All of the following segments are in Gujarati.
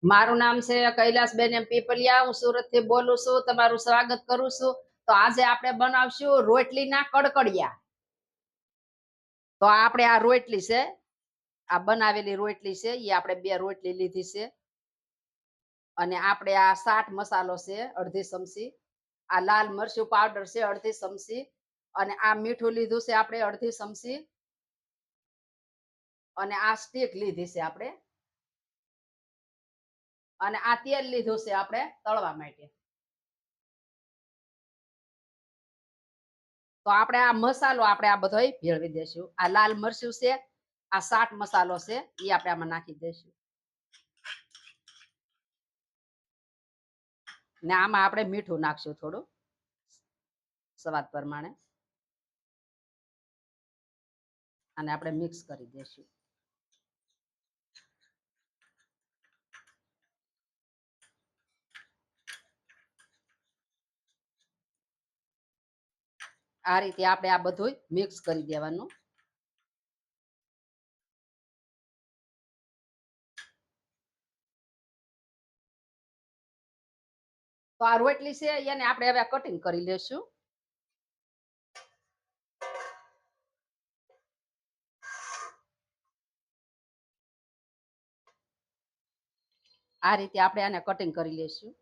મારું નામ છે કૈલાસબેન એમ પીપલિયા. હું સુરતથી બોલું છું. તમારું સ્વાગત કરું છું. તો આજે આપણે બનાવશું રોટલીના કડકડિયા. તો આપણે આ રોટલી છે, આ બનાવેલી રોટલી છે, એ આપણે 2 રોટલી લીધી છે. અને આપણે આ ચાટ મસાલો છે અડધી ચમચી, આ લાલ મરચું પાવડર છે અડધી ચમચી, અને આ મીઠું લીધું છે આપણે અડધી ચમચી, અને આ સ્ટીક લીધી છે આપણે, અને આ તેલ લીધું છે આપણે તળવા માટે. તો આપણે આ મસાલો આપણે આ બધોય ભેળવી દેશું. આ લાલ મરચું છે, આ ચાટ મસાલો છે, એ આપણે આમાં નાખી દેશું. ને આમાં આપણે મીઠું નાખશું થોડું સ્વાદ પ્રમાણે, અને આપણે મિક્સ કરી દેશું. આ રીતે આપણે આ બધું મિક્સ કરી દેવાનું. તો આ રોટલી છે એને આપણે હવે કટિંગ કરી લેશું. આ રીતે આપણે આને કટિંગ કરી લેશું.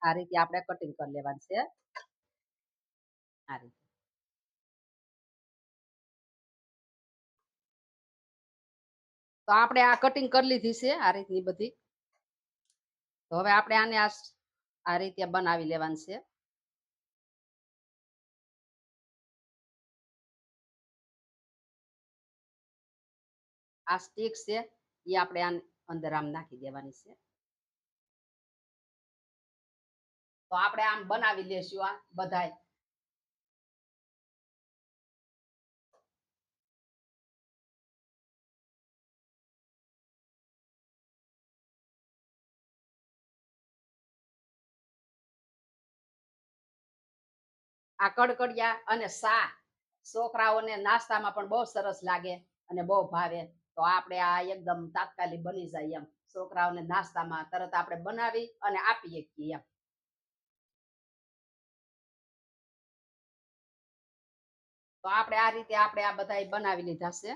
આ રીતે આપણે કટિંગ કરી લેવાનું છે. આ રીતે તો આપણે આ કટિંગ કરી લીધી છે આ રીતની બધી. તો હવે આપણે આને આ રીતે બનાવી લેવાનું છે. આ સ્ટીક છે એ આપણે આ અંદર આમ નાખી દેવાની છે. તો આપણે આમ બનાવી લેશું આ બધાય. આ કડકડિયા અને સા છોકરાઓને નાસ્તામાં પણ બહુ સરસ લાગે અને બહુ ભાવે. તો આપણે આ એકદમ તાત્કાલિક બની જાય એમ, છોકરાઓને નાસ્તામાં તરત આપણે બનાવી અને આપી શકીએ એમ. તો આપણે આ રીતે આપણે આ બધા બનાવી લીધા છે.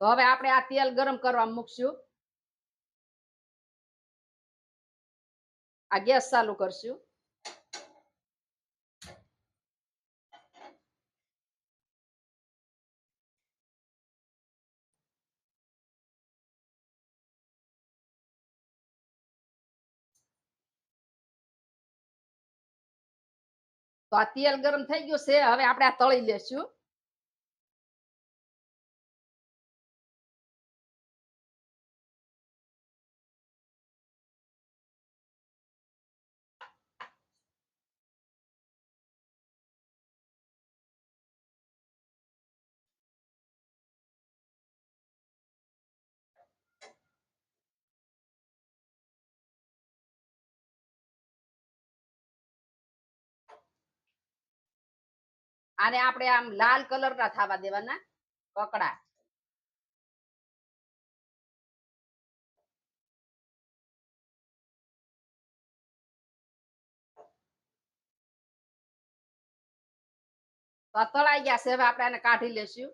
તો હવે આપણે આ તેલ ગરમ કરવા મૂકશું. આ ગેસ ચાલુ કરશું. તો આ તેલ ગરમ થઈ ગયું છે. હવે આપણે આ તળી લેશું. આને આપણે આમ લાલ કલર ના થવા દેવાના, કકડા. તો તળાઈ ગયા છે. હવે આપણે આને કાઢી લેશું.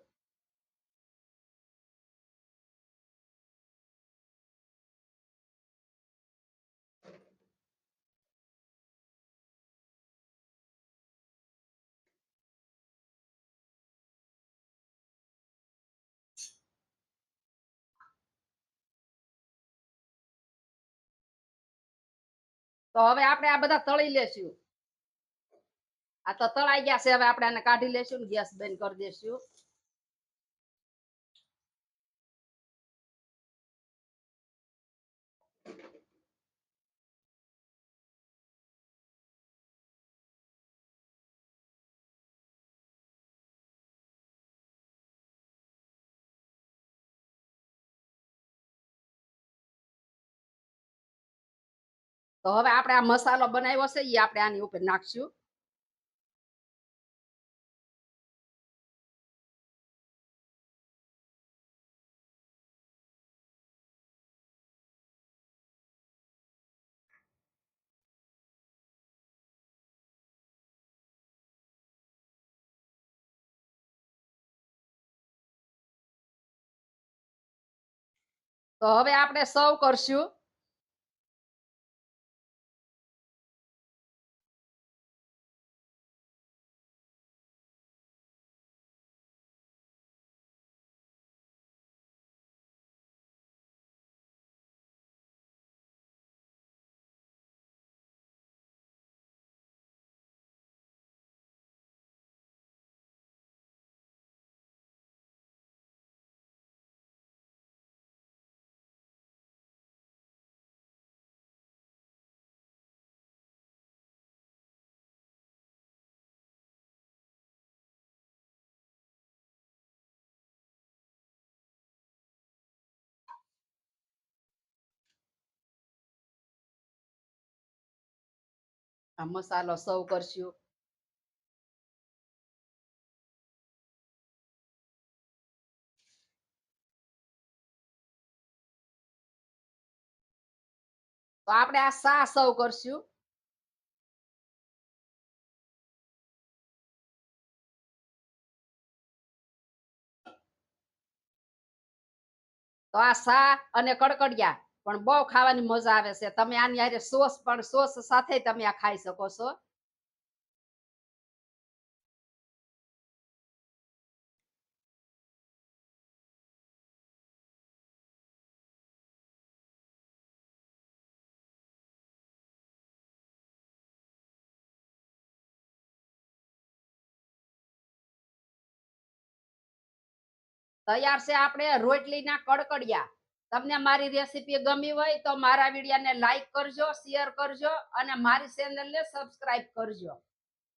તો હવે આપણે આ બધા તળી લેશું. આ તો તળાઈ ગયા છે. હવે આપણે આને કાઢી લેશું ને ગેસ બંધ કરી દેશું. તો હવે આપણે આ મસાલો બનાવ્યો છે એ આપણે આની ઉપર નાખશું. તો હવે આપણે સર્વ કરશું. આ મસાલો સર્વ કરશું. તો આપણે આ સા સર્વ કરશું. તો આ સા અને કડકડિયા પણ બહુ ખાવાની મજા આવે છે. તમે આની હારે સોસ પણ સોસ સાથે તમે આ ખાઈ શકો છો. તૈયાર છે આપણે રોટલીના કડકડિયા. તમને મારી રેસીપી ગમી હોય તો મારા વિડીયોને લાઈક કરજો, શેર કરજો અને મારી ચેનલને સબસ્ક્રાઇબ કરજો.